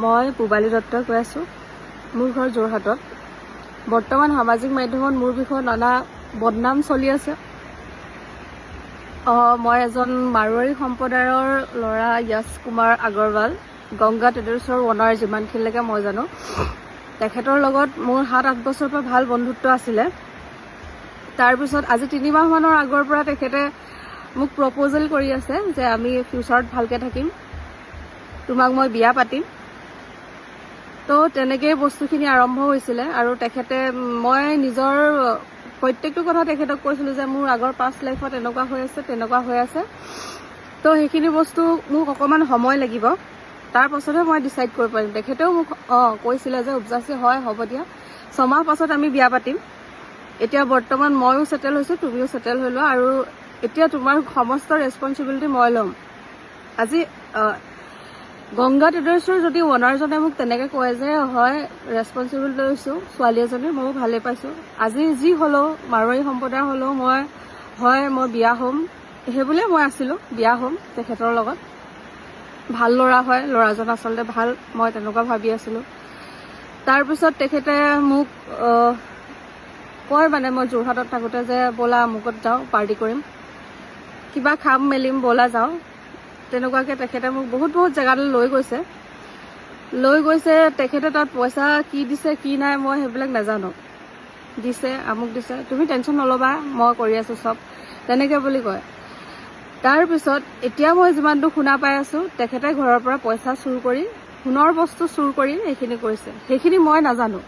মই পূবালী দত্তই কৈ আছোঁ। মোৰ ঘৰ যোৰহাটত। বৰ্তমান সামাজিক মাধ্যমত মোৰ বিষয়ে নানা বদনাম চলি আছে। মই এজন মাৰোৱাৰী সম্প্ৰদায়ৰ ল'ৰা য়শ কুমাৰ আগৰৱাল, গংগা ট্ৰেডাৰ্ছৰ অনাৰ, যিমানখিনিলৈকে মই জানো। তেখেতৰ লগত মোৰ 7-8 বছৰৰ পৰা ভাল বন্ধুত্ব আছিলে। তাৰপিছত আজি 3 মাহমানৰ আগৰ পৰা তেখেতে মোক প্ৰপ'জেল কৰি আছে যে আমি ফিউচাৰত ভালকৈ থাকিম, তোমাক মই বিয়া পাতিম। তো তেনেকেই বস্তুখিনি আৰম্ভ হৈছিলে। আৰু তেখেতে মই নিজৰ প্ৰত্যেকটো কথা তেখেতক কৈছিলোঁ যে মোৰ আগৰ পাষ্ট লাইফত এনেকুৱা হৈ আছে, তেনেকুৱা হৈ আছে। তো সেইখিনি বস্তু মোক অকণমান সময় লাগিব, তাৰ পাছতহে মই ডিচাইড কৰিব পাৰিম। তেখেতেও মোক কৈছিলে যে উপজাচি হয়, হ'ব দিয়া, 6 মাহ পাছত আমি বিয়া পাতিম। এতিয়া বৰ্তমান ময়ো ছেটেল হৈছোঁ, তুমিও ছেটেল হৈ লোৱা, আৰু এতিয়া তোমাৰ সমস্ত ৰেছপনচিবিলিটি মই ল'ম। আজি গংগা ট্ৰেডাৰ্ছৰ যদি অনাৰজনে মোক তেনেকৈ কয় যে হয় ৰেছপনচিবিলিটি লৈছোঁ ছোৱালী এজনী, ময়ো ভালেই পাইছোঁ। আজি যি হ'লেও মাৰোৱাৰী সম্প্ৰদায় হ'লেও মই বিয়া হ'ম, সেইবুলিয়ে মই আছিলোঁ, বিয়া হ'ম তেখেতৰ লগত। ভাল ল'ৰা হয়, ল'ৰাজন আচলতে ভাল, মই তেনেকুৱা ভাবি আছিলোঁ। তাৰপিছত তেখেতে মোক কয় মানে মই যোৰহাটত থাকোঁতে যে ব'লা আমুকত যাওঁ, পাৰ্টি কৰিম, কিবা খাম মেলিম, ব'লা যাওঁ। তেনেকুৱাকৈ তেখেতে মোক বহুত জেগালৈ লৈ গৈছে। তেখেতে তাত পইচা কি দিছে কি নাই মই সেইবিলাক নাজানো। দিছে, আমুক দিছে, তুমি টেনশ্যন নল'বা, মই কৰি আছোঁ চব, তেনেকৈ বুলি কয়। তাৰপিছত এতিয়া মই যিমানটো শুনা পাই আছোঁ, তেখেতে ঘৰৰ পৰা পইচা চুৰ কৰি, সোণৰ বস্তু চুৰ কৰি সেইখিনি কৰিছে। সেইখিনি মই নাজানো।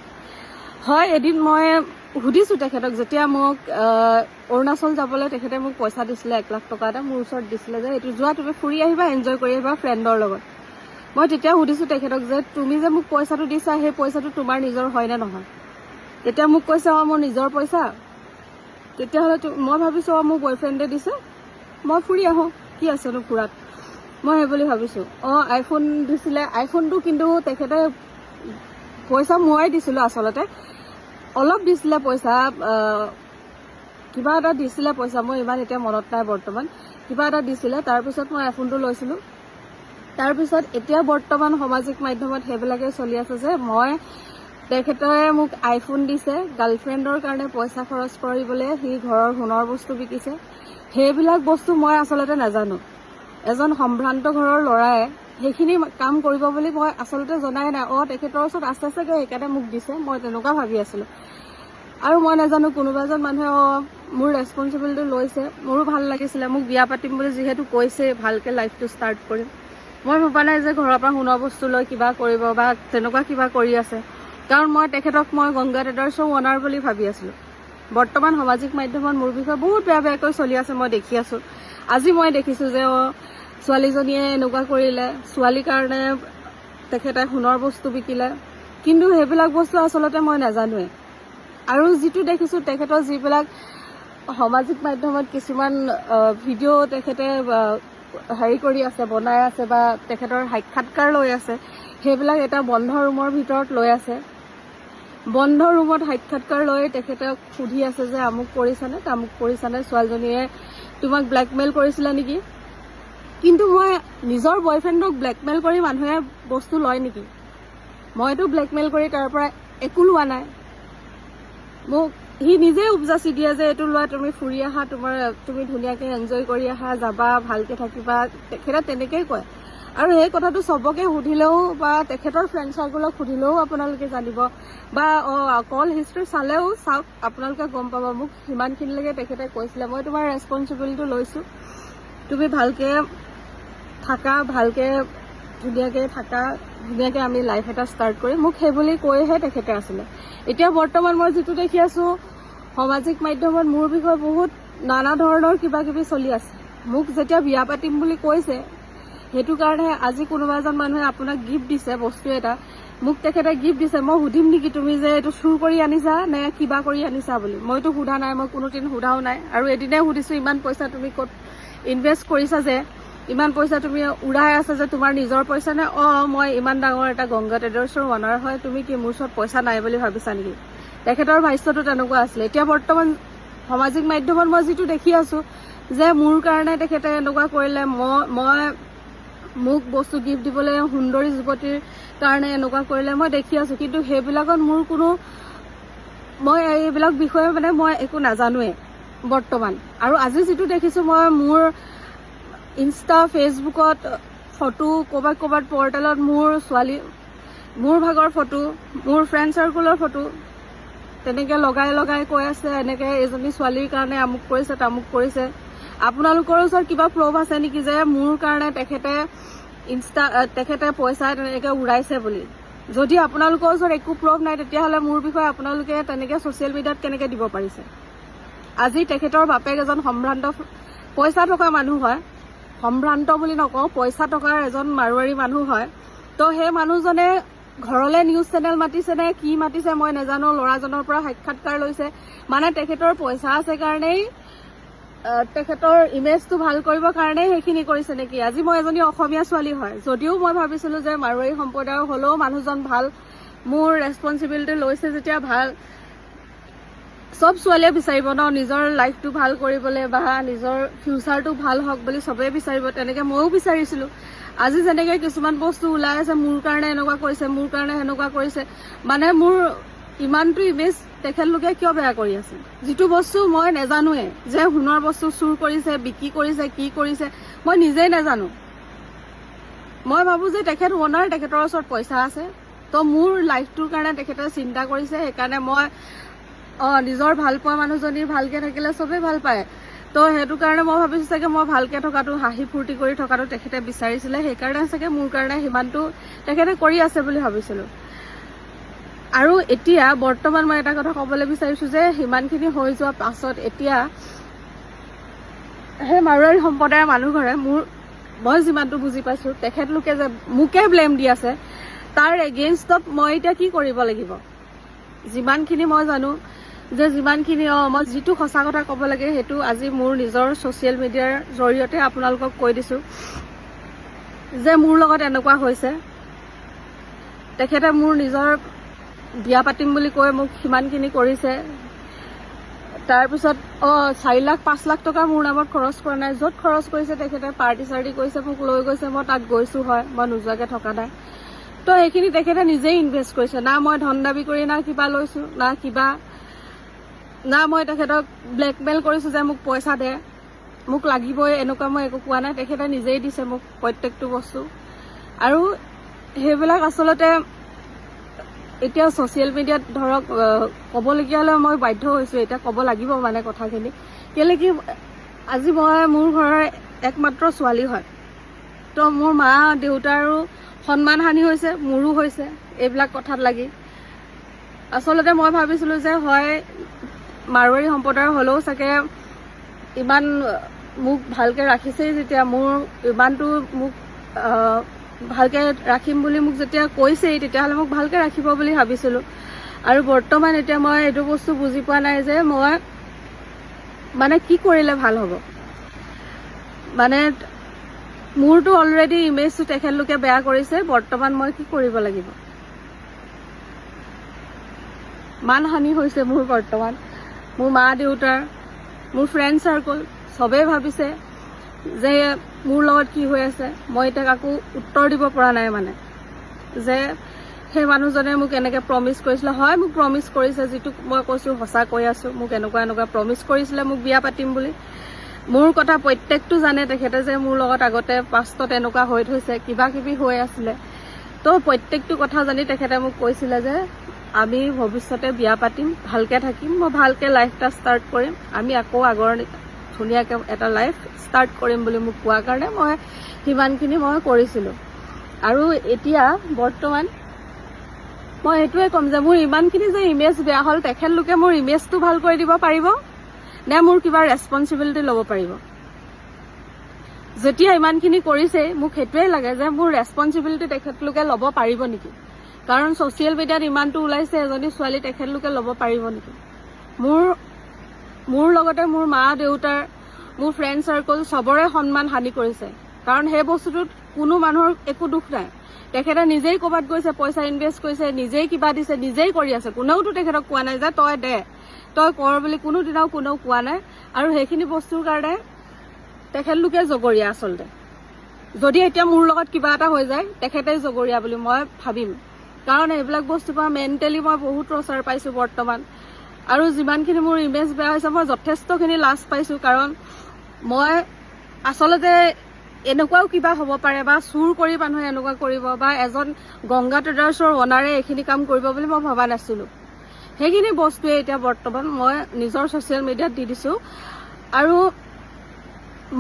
হয়, এদিন মই সুধিছোঁ তেখেতক, যেতিয়া মোক অৰুণাচল যাবলৈ তেখেতে মোক পইচা দিছিলে 1 লাখ টকা এটা মোৰ ওচৰত দিছিলে যে এইটো যোৱা, তুমি ফুৰি আহিবা, এনজয় কৰি আহিবা ফ্ৰেণ্ডৰ লগত। মই তেতিয়া সুধিছোঁ তেখেতক যে তুমি যে মোক পইচাটো দিছা, সেই পইচাটো তোমাৰ নিজৰ হয়নে নহয়? তেতিয়া মোক কৈছে মোৰ নিজৰ পইচা। তেতিয়াহ'লে মই ভাবিছোঁ মোৰ বয়ফ্ৰেণ্ডে দিছে, মই ফুৰি আহোঁ, কি আছেনো ফুৰাত, মই সেই বুলি ভাবিছোঁ। আইফোন দিছিলে, আইফোনটো কিন্তু তেখেতে পইচা ময়ে দিছিলোঁ আচলতে, অলপ দিছিলে পইচা, কিবা এটা দিছিলে পইচা, মই ইমান এতিয়া মনত নাই বৰ্তমান, কিবা এটা দিছিলে। তাৰপিছত মই আইফোনটো লৈছিলোঁ। তাৰপিছত এতিয়া বৰ্তমান সামাজিক মাধ্যমত সেইবিলাকে চলি আছে যে তেখেতে মোক আইফোন দিছে, গাৰ্লফ্ৰেণ্ডৰ কাৰণে পইচা খৰচ কৰিবলৈ সি ঘৰৰ সোণৰ বস্তু বিকিছে। সেইবিলাক বস্তু মই আচলতে নাজানো। এজন সম্ভ্ৰান্ত ঘৰৰ ল'ৰাই সেইখিনি কাম কৰিব বুলি মই আচলতে জনাই নাই। তেখেতৰ ওচৰত আছে চাগে, সেইকাৰণে মোক দিছে, মই তেনেকুৱা ভাবি আছিলোঁ। আৰু মই নাজানো কোনোবা এজন মানুহে মোৰ ৰেছপনচিবিলিটি লৈছে, মোৰো ভাল লাগিছিলে। মোক বিয়া পাতিম বুলি যিহেতু কৈছে, ভালকৈ লাইফটো ষ্টাৰ্ট কৰিম। মই ভবা নাই যে ঘৰৰ পৰা সোণৰ বস্তু লৈ কিবা কৰিব বা তেনেকুৱা কিবা কৰি আছে, কাৰণ মই তেখেতক গংগা ট্ৰেডাৰ্ছৰ অনাৰ বুলি ভাবি আছিলোঁ। বৰ্তমান সামাজিক মাধ্যমত মোৰ বিষয়ে বহুত বেয়াকৈ চলি আছে, মই দেখি আছোঁ। আজি মই দেখিছোঁ যে ছোৱালীজনীয়ে এনেকুৱা কৰিলে, ছোৱালীৰ কাৰণে তেখেতে সোণৰ বস্তু বিকিলে, কিন্তু সেইবিলাক বস্তু আচলতে মই নাজানোৱেই। আৰু যিটো দেখিছোঁ তেখেতৰ যিবিলাক সামাজিক মাধ্যমত কিছুমান ভিডিঅ' তেখেতে কৰি আছে, বনাই আছে, বা তেখেতৰ সাক্ষাৎকাৰ লৈ আছে, সেইবিলাক এটা বন্ধ ৰুমৰ ভিতৰত লৈ আছে। বন্ধ ৰুমত সাক্ষাৎকাৰ লৈ তেখেতক সুধি আছে যে আমুক কৰিছানে, তামুক কৰিছানে, ছোৱালীজনীয়ে তোমাক ব্লেকমেইল কৰিছিলে নেকি? কিন্তু মই নিজৰ বয়ফ্ৰেণ্ডক ব্লেকমেইল কৰি মানুহে বস্তু লয় নেকি? মইতো ব্লেকমেইল কৰি তাৰ পৰা একো লোৱা নাই। মোক সি নিজে উপজাচি দিয়ে যে এইটো লোৱা, তুমি ফুৰি আহা, তুমি ধুনীয়াকৈ এনজয় কৰি আহা, যাবা, ভালকৈ থাকিবা, তেখেতে তেনেকেই কয়। আৰু সেই কথাটো চবকে সুধিলেও বা তেখেতৰ ফ্ৰেণ্ড চাৰ্কলক সুধিলেও আপোনালোকে জানিব, বা কল হিষ্ট্ৰী চালেও চাওক, আপোনালোকে গম পাব। মোক সিমানখিনিলৈকে তেখেতে কৈছিলে, মই তোমাৰ ৰেছপনচিবিলিটি লৈছোঁ, তুমি ভালকৈ থাকা, ভালকৈ ধুনীয়াকৈ থাকা, ধুনীয়াকৈ আমি লাইফ এটা ষ্টাৰ্ট কৰিম, মোক সেইবুলি কৈহে তেখেতে আছিলে। এতিয়া বৰ্তমান মই যিটো দেখি আছোঁ, সামাজিক মাধ্যমত মোৰ বিষয়ে বহুত নানা ধৰণৰ কিবা কিবি চলি আছে। মোক যেতিয়া বিয়া পাতিম বুলি কৈছে, সেইটো কাৰণে আজি কোনোবা এজন মানুহে আপোনাক গিফ্ট দিছে, বস্তু এটা মোক তেখেতে গিফ্ট দিছে, মই সুধিম নেকি তুমি যে এইটো চুৰ কৰি আনিছা নে কিবা কৰি আনিছা বুলি? মইতো সোধা নাই, মই কোনোদিন সোধাও নাই। আৰু এদিনে সুধিছোঁ, ইমান পইচা তুমি ক'ত ইনভেষ্ট কৰিছা, যে ইমান পইচা তুমি উৰাই আছা, যে তোমাৰ নিজৰ পইচা নে? মই ইমান ডাঙৰ এটা গংগা ট্ৰেডাৰ্ছৰ অনাৰ হয়, তুমি কি মোৰ ওচৰত পইচা নাই বুলি ভাবিছা নেকি? তেখেতৰ ভাষ্যটো তেনেকুৱা আছিলে। এতিয়া বৰ্তমান সামাজিক মাধ্যমত মই যিটো দেখি আছোঁ যে মোৰ কাৰণে তেখেতে এনেকুৱা কৰিলে, মই মোক বস্তু গিফ্ট দিবলৈ সুন্দৰী যুৱতীৰ কাৰণে এনেকুৱা কৰিলে মই দেখি আছোঁ, কিন্তু সেইবিলাকত মোৰ কোনো মই এইবিলাক বিষয়ে মানে মই একো নাজানোৱে বৰ্তমান। আৰু আজি যিটো দেখিছোঁ মই মোৰ ইনষ্টা ফেচবুকত ফটো ক'ৰবাত পৰ্টেলত মোৰ ভাগৰ ফটো, মোৰ ফ্ৰেণ্ড চাৰ্কুলৰ ফটো তেনেকৈ লগাই কৈ আছে এনেকৈ এজনী ছোৱালীৰ কাৰণে আমুক কৰিছে তামুক কৰিছে। আপোনালোকৰ ওচৰত কিবা প্ৰুফ আছে নেকি যে মোৰ কাৰণে তেখেতে পইচা তেনেকৈ উৰাইছে বুলি? যদি আপোনালোকৰ ওচৰত একো প্ৰুফ নাই তেতিয়াহ'লে মোৰ বিষয়ে আপোনালোকে তেনেকৈ ছ'চিয়েল মিডিয়াত কেনেকৈ দিব পাৰিছে? আজি তেখেতৰ বাপেক এজন সম্ভ্ৰান্ত পইচা থকা মানুহ হয়, সম্ভ্ৰান্ত বুলি নকওঁ, পইচা টকাৰ এজন মাৰোৱাৰী মানুহ হয়। তো সেই মানুহজনে ঘৰলৈ নিউজ চেনেল মাতিছে নে কি মাতিছে মই নাজানো, ল'ৰাজনৰ পৰা সাক্ষাৎকাৰ লৈছে, মানে তেখেতৰ পইচা আছে কাৰণেই তেখেতৰ ইমেজটো ভাল কৰিবৰ কাৰণেই সেইখিনি কৰিছে নেকি? আজি মই এজনী অসমীয়া ছোৱালী হয়, যদিও মই ভাবিছিলোঁ যে মাৰোৱাৰী সম্প্ৰদায়ৰ হ'লেও মানুহজন ভাল, মোৰ ৰেছপনচিবিলিটি লৈছে যেতিয়া ভাল। চব ছোৱালীয়ে বিচাৰিব ন নিজৰ লাইফটো ভাল কৰিবলৈ বা নিজৰ ফিউচাৰটো ভাল হওক বুলি চবেই বিচাৰিব, তেনেকৈ ময়ো বিচাৰিছিলোঁ। আজি যেনেকৈ কিছুমান বস্তু ওলাই আছে মোৰ কাৰণে এনেকুৱা কৰিছে, মোৰ কাৰণে সেনেকুৱা কৰিছে, মানে মোৰ ইমানটো ইমেজ তেখেতলোকে কিয় বেয়া কৰি আছে? যিটো বস্তু মই নাজানোৱে, যে সোণৰ বস্তু চুৰ কৰিছে, বিক্ৰী কৰিছে, কি কৰিছে মই নিজেই নাজানো। মই ভাবোঁ যে তেখেত অনাৰ, তেখেতৰ ওচৰত পইচা আছে, তো মোৰ লাইফটোৰ কাৰণে তেখেতে চিন্তা কৰিছে। সেইকাৰণে মই নিজৰ ভাল পোৱা মানুহজনী ভালকৈ থাকিলে চবেই ভাল পায়, তো সেইটো কাৰণে মই ভাবিছোঁ চাগে মই ভালকৈ থকাটো, হাঁহি ফূৰ্তি কৰি থকাটো তেখেতে বিচাৰিছিলে, সেইকাৰণে চাগে মোৰ কাৰণে সিমানটো তেখেতে কৰি আছে বুলি ভাবিছিলোঁ। আৰু এতিয়া বৰ্তমান মই এটা কথা ক'বলৈ বিচাৰিছোঁ যে সিমানখিনি হৈ যোৱাৰ পাছত এতিয়া সেই মাৰোৱাৰী সম্প্ৰদায়ৰ মানুহঘৰে মই যিমানটো বুজি পাইছোঁ তেখেতলোকে যে মোকে ব্লেম দি আছে, তাৰ এগেইনষ্টত মই এতিয়া কি কৰিব লাগিব? যিমানখিনি মই জানো যে যিমানখিনি মই যিটো সঁচা কথা ক'ব লাগে সেইটো আজি মোৰ নিজৰ ছ'চিয়েল মিডিয়াৰ জৰিয়তে আপোনালোকক কৈ দিছোঁ যে মোৰ লগত এনেকুৱা হৈছে। তেখেতে মোৰ নিজৰ বিয়া পাতিম বুলি কৈ মোক সিমানখিনি কৰিছে। তাৰপিছত 4 লাখ 5 লাখ টকা মোৰ নামত খৰচ কৰা নাই, য'ত খৰচ কৰিছে তেখেতে পাৰ্টি চাৰ্টি কৰিছে, মোক লৈ গৈছে, মই তাত গৈছোঁ হয়, মই নোযোৱাকৈ থকা নাই। তো সেইখিনি তেখেতে নিজেই ইনভেষ্ট কৰিছে, না মই ধন দাবী কৰি না কিবা লৈছোঁ, না মই তেখেতক ব্লেকমেইল কৰিছোঁ যে মোক পইচা দে, মোক লাগিবই, এনেকুৱা মই একো কোৱা নাই। তেখেতে নিজেই দিছে মোক প্ৰত্যেকটো বস্তু। আৰু সেইবিলাক আচলতে এতিয়া ছ'চিয়েল মিডিয়াত ধৰক ক'বলগীয়া হ'লে মই বাধ্য হৈছোঁ, এতিয়া ক'ব লাগিব মানে কথাখিনি। কেলৈ কি আজি মোৰ ঘৰৰ একমাত্ৰ ছোৱালী হয়, তো মোৰ মা দেউতাৰো সন্মান হানি হৈছে, মোৰো হৈছে এইবিলাক কথাত লাগি। আচলতে মই ভাবিছিলোঁ যে হয় মাৰোৱাৰী সম্প্ৰদায়ৰ হ'লেও চাগে ইমান মোক ভালকৈ ৰাখিছেই, যেতিয়া মোৰ ইমানটো মোক ভালকৈ ৰাখিম বুলি মোক যেতিয়া কৈছেই তেতিয়াহ'লে মোক ভালকৈ ৰাখিব বুলি ভাবিছিলোঁ। আৰু বৰ্তমান এতিয়া মই এইটো বস্তু বুজি পোৱা নাই যে মই মানে কি কৰিলে ভাল হ'ব। মানে মোৰতো অলৰেডি ইমেজটো তেখেতলোকে বেয়া কৰিছে, বৰ্তমান মই কি কৰিব লাগিব? মানহানি হৈছে মোৰ বৰ্তমান। মোৰ মা দেউতাৰ, মোৰ ফ্ৰেণ্ড চাৰ্কল চবেই ভাবিছে যে মোৰ লগত কি হৈ আছে। মই এতিয়া কাকো উত্তৰ দিব পৰা নাই, মানে যে সেই মানুহজনে মোক এনেকৈ প্ৰমিছ কৰিছিলে। হয় মোক প্ৰমিছ কৰিছে, যিটো মই কৈছোঁ সঁচা কৈ আছোঁ, মোক এনেকুৱা প্ৰমিছ কৰিছিলে মোক বিয়া পাতিম বুলি। মোৰ কথা প্ৰত্যেকটো জানে তেখেতে যে মোৰ লগত আগতে পাষ্টত এনেকুৱা হৈ থৈছে, কিবা কিবি হৈ আছিলে। তো প্ৰত্যেকটো কথা জানি তেখেতে মোক কৈছিলে যে আমি ভৱিষ্যতে বিয়া পাতিম, ভালকৈ থাকিম, মই ভালকৈ লাইফ এটা ষ্টাৰ্ট কৰিম, আমি আকৌ আগৰ ধুনীয়াকৈ এটা লাইফ ষ্টাৰ্ট কৰিম বুলি মোক কোৱাৰ কাৰণে মই সিমানখিনি মই কৰিছিলোঁ। আৰু এতিয়া বৰ্তমান মই এইটোৱে ক'ম যে মোৰ ইমানখিনি যে ইমেজ বেয়া হ'ল, তেখেতলোকে মোৰ ইমেজটো ভাল কৰি দিব পাৰিব নে মোৰ কিবা ৰেছপনচিবিলিটি ল'ব পাৰিব? যেতিয়া ইমানখিনি কৰিছেই মোক সেইটোৱে লাগে যে মোৰ ৰেছপনচিবিলিটি তেখেতলোকে ল'ব পাৰিব নেকি? কাৰণ ছ'চিয়েল মিডিয়াত ইমানটো ওলাইছে এজনী ছোৱালী, তেখেতলোকে ল'ব পাৰিব নেকি? মোৰ লগতে মোৰ মা দেউতাৰ, মোৰ ফ্ৰেণ্ড চাৰ্কল চবৰে সন্মান হানি কৰিছে। কাৰণ সেই বস্তুটোত কোনো মানুহৰ একো দুখ নাই। তেখেতে নিজেই ক'ৰবাত গৈছে, পইচা ইনভেষ্ট কৰিছে, নিজেই কিবা দিছে, নিজেই কৰি আছে। কোনেওতো তেখেতক কোৱা নাই যে তই দে, তই কৰ বুলি, কোনোদিনাও কোনেও কোৱা নাই। আৰু সেইখিনি বস্তুৰ কাৰণে তেখেতলোকে জগৰীয়া আচলতে। যদি এতিয়া মোৰ লগত কিবা এটা হৈ যায় তেখেতেই জগৰীয়া বুলি মই ভাবিম, কাৰণ এইবিলাক বস্তুৰ পৰা মেণ্টেলি মই বহুত টৰ্চাৰ পাইছোঁ বৰ্তমান। আৰু যিমানখিনি মোৰ ইমেজ বেয়া হৈছে মই যথেষ্টখিনি লাজ পাইছোঁ, কাৰণ মই আচলতে এনেকুৱাও কিবা হ'ব পাৰে বা চুৰ কৰি মানুহে এনেকুৱা কৰিব বা এজন গংগা ট্ৰেডাৰ্ছৰ অনাৰে এইখিনি কাম কৰিব বুলি মই ভবা নাছিলোঁ। সেইখিনি বস্তুৱে এতিয়া বৰ্তমান মই নিজৰ ছ'চিয়েল মিডিয়াত দি দিছোঁ। আৰু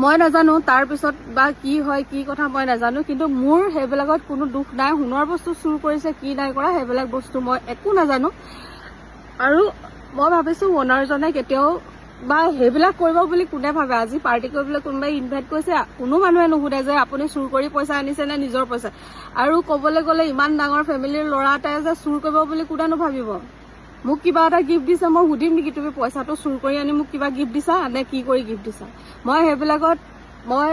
মই নাজানো তাৰপিছত বা কি হয় কি কথা মই নাজানো, কিন্তু মোৰ সেইবিলাকত কোনো দুখ নাই। সোণৰ বস্তু চুৰ কৰিছে কি নাই কৰা সেইবিলাক বস্তু মই একো নাজানো। আৰু মই ভাবিছোঁ অনাৰজনে কেতিয়াও বা সেইবিলাক কৰিব বুলি কোনে ভাবে। আজি পাৰ্টি কৰিবলৈ কোনোবাই ইনভাইট কৰিছে, কোনো মানুহে নুসুধে যে আপুনি চুৰ কৰি পইচা আনিছে নে নিজৰ পইচা। আৰু ক'বলৈ গ'লে ইমান ডাঙৰ ফেমিলিৰ ল'ৰা এটাই যে চুৰ কৰিব বুলি কোনেনো ভাবিব। মোক কিবা এটা গিফ্ট দিছে, মই সুধিম নেকি তুমি পইচাটো চুৰ কৰি আনি মোক কিবা গিফ্ট দিছা নে কি কৰি গিফ্ট দিছা। মই সেইবিলাকত মই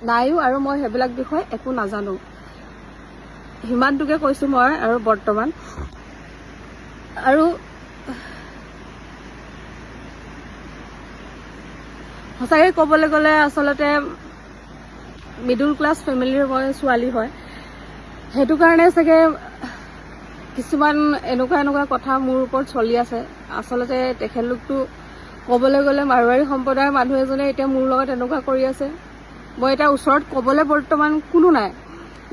নাইও আৰু মই সেইবিলাক বিষয়ে একো নাজানো। সিমানটোকে কৈছোঁ মই আৰু বৰ্তমান। আৰু সঁচাকৈ ক'বলৈ গ'লে আচলতে মিডল ক্লাছ ফেমিলিৰ মই ছোৱালী হয়, সেইটো কাৰণে চাগে কিছুমান এনেকুৱা কথা মোৰ ওপৰত চলি আছে। আচলতে তেখেতলোকটো ক'বলৈ গ'লে মাৰোৱাৰী সম্প্ৰদায়ৰ মানুহ এজনে এতিয়া মোৰ লগত এনেকুৱা কৰি আছে। মই এতিয়া ওচৰত ক'বলৈ বৰ্তমান কোনো নাই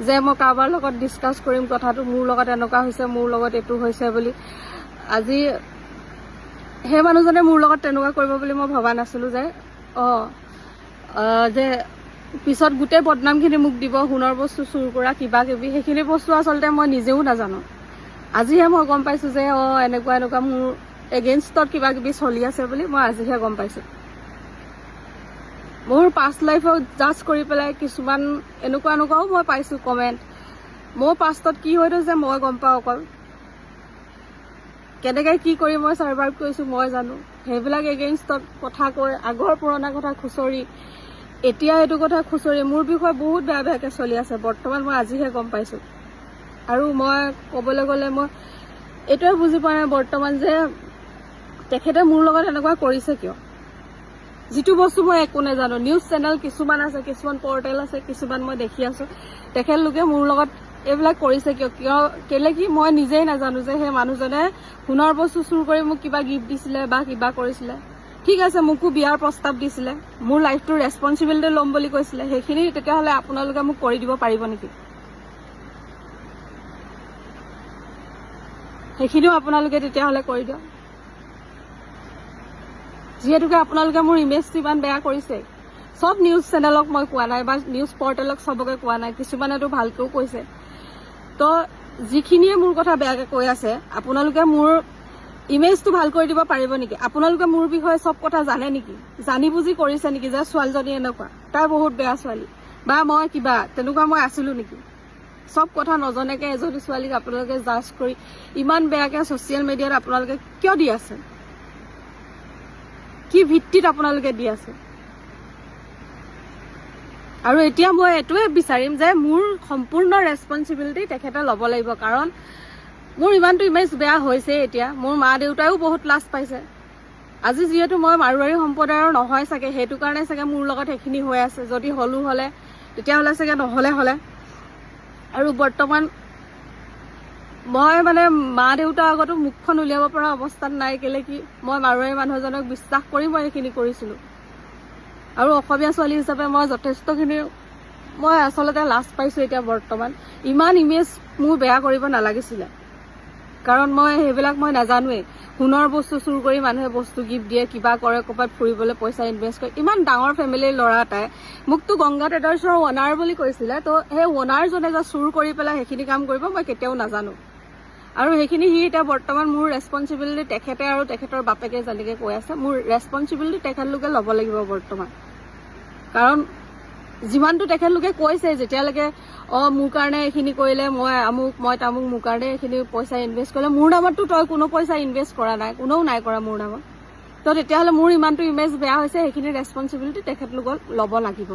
যে মই কাৰোবাৰ লগত ডিছকাছ কৰিম কথাটো, মোৰ লগত এনেকুৱা হৈছে, মোৰ লগত এইটো হৈছে বুলি। আজি সেই মানুহজনে মোৰ লগত তেনেকুৱা কৰিব বুলি মই ভবা নাছিলোঁ যে যে পিছত গোটেই বদনামখিনি মোক দিব, সোণৰ বস্তু চুৰ কৰা কিবা কিবি। সেইখিনি বস্তু আচলতে মই নিজেও নাজানো। আজিহে মই গম পাইছোঁ যে এনেকুৱা মোৰ এগেইনষ্টত কিবা কিবি চলি আছে বুলি মই আজিহে গম পাইছোঁ। মোৰ পাষ্ট লাইফক জাজ কৰি পেলাই কিছুমান এনেকুৱাও মই পাইছোঁ কমেণ্ট। মোৰ পাষ্টত কি হৈ থৈছে মই গম পাওঁ, অকল কেনেকৈ কি কৰি মই ছাৰ্ভাইভ কৰিছোঁ মই জানো। সেইবিলাক এগেইনষ্টত কথা কৈ আগৰ পুৰণা কথা খুচৰি এতিয়া এইটো কথা খুচৰি মোৰ বিষয়ে বহুত বেয়াকৈ চলি আছে বৰ্তমান। মই আজিহে গম পাইছোঁ। আৰু মই ক'বলৈ গ'লে মই এইটোৱে বুজি পোৱা নাই বৰ্তমান যে তেখেতে মোৰ লগত এনেকুৱা কৰিছে কিয়, যিটো বস্তু মই একো নাজানো। নিউজ চেনেল কিছুমান আছে, কিছুমান পৰ্টেল আছে, কিছুমান মই দেখি আছোঁ তেখেতলোকে মোৰ লগত এইবিলাক কৰিছে কেলে কি মই নিজেই নাজানো যে সেই মানুহজনে সোণৰ বস্তু চুৰ কৰি মোক কিবা গিফ্ট দিছিলে বা কিবা কৰিছিলে। ঠিক আছে, মোকো বিয়াৰ প্ৰস্তাৱ দিছিলে, মোৰ লাইফটোৰ ৰেছপনচিবিলিটি ল'ম বুলি কৈছিলে। সেইখিনি তেতিয়াহ'লে আপোনালোকে মোক কৰি দিব পাৰিব নেকি? সেইখিনিও আপোনালোকে তেতিয়াহ'লে কৰি দিয়ক। যিহেতুকে আপোনালোকে মোৰ ইমেজটো ইমান বেয়া কৰিছে। চব নিউজ চেনেলক মই কোৱা নাই বা নিউজ পৰ্টেলক চবকে কোৱা নাই, কিছুমানেতো ভালকৈও কৈছে। তো যিখিনিয়ে মোৰ কথা বেয়াকৈ কৈ আছে আপোনালোকে মোৰ ইমেজটো ভাল কৰি দিব পাৰিব নেকি? আপোনালোকে মোৰ বিষয়ে চব কথা জানে নেকি? জানি বুজি কৰিছে নেকি যে ছোৱালীজনী এনেকুৱা, তাই বহুত বেয়া ছোৱালী বা মই কিবা তেনেকুৱা মই আছিলোঁ নেকি? চব কথা নজনাকৈ এজনী ছোৱালীক আপোনালোকে জাজ কৰি ইমান বেয়াকৈ ছ'চিয়েল মিডিয়াত আপোনালোকে কিয় দি আছে? কি ভিত্তিত আপোনালোকে দি আছে? আৰু এতিয়া মই এইটোৱে বিচাৰিম যে মোৰ সম্পূৰ্ণ ৰেছপনচিবিলিটি তেখেতে ল'ব লাগিব, কাৰণ মোৰ ইমানটো ইমেজ বেয়া হৈছে। এতিয়া মোৰ মা দেউতায়ো বহুত লাজ পাইছে। আজি যিহেতু মই মাৰোৱাৰী সম্প্ৰদায়ৰ নহয় চাগে, সেইটো কাৰণে চাগে মোৰ লগত সেইখিনি হৈ আছে। যদি হ'লে তেতিয়াহ'লে চাগে নহ'লে। আৰু বৰ্তমান মই মানে মা দেউতাৰ আগতো মুখখন উলিয়াব পৰা অৱস্থাত নাই, কেলে কি মই মাৰোৱাৰী মানুহ এজনক বিশ্বাস কৰি মই এইখিনি কৰিছিলোঁ। আৰু অসমীয়া ছোৱালী হিচাপে মই যথেষ্টখিনি মই আচলতে লাজ পাইছোঁ এতিয়া বৰ্তমান। ইমান ইমেজ মোৰ বেয়া কৰিব নালাগিছিলে, কাৰণ মই সেইবিলাক মই নাজানোৱেই। সোণৰ বস্তু চুৰ কৰি মানুহে বস্তু গিফ্ট দিয়ে, কিবা কৰে, ক'ৰবাত ফুৰিবলৈ পইচা ইনভেষ্ট কৰে। ইমান ডাঙৰ ফেমিলিৰ ল'ৰা এটাই মোকতো গংগা ট্ৰেডাৰ্ছৰ অনাৰ বুলি কৈছিলে। তো সেই অনাৰজনে যে চুৰ কৰি পেলাই সেইখিনি কাম কৰিব মই কেতিয়াও নাজানো। আৰু সেইখিনি সি এতিয়া বৰ্তমান মোৰ ৰেছপনচিবিলিটি তেখেতে আৰু তেখেতৰ বাপেকে যেনেকৈ কৈ আছে, মোৰ ৰেছপনচিবিলিটি তেখেতলোকে ল'ব লাগিব বৰ্তমান। কাৰণ যিমানটো তেখেতলোকে কৈছে যেতিয়ালৈকে মোৰ কাৰণে এইখিনি কৰিলে, মই তামুক, মোৰ কাৰণে এইখিনি পইচা ইনভেষ্ট কৰিলে, মোৰ নামততো তই কোনো পইচা ইনভেষ্ট কৰা নাই, কোনেও নাই কৰা মোৰ নামত। তো তেতিয়াহ'লে মোৰ ইমানটো ইমেজ বেয়া হৈছে, সেইখিনি ৰেছপনচিবিলিটি তেখেতলোকক ল'ব লাগিব।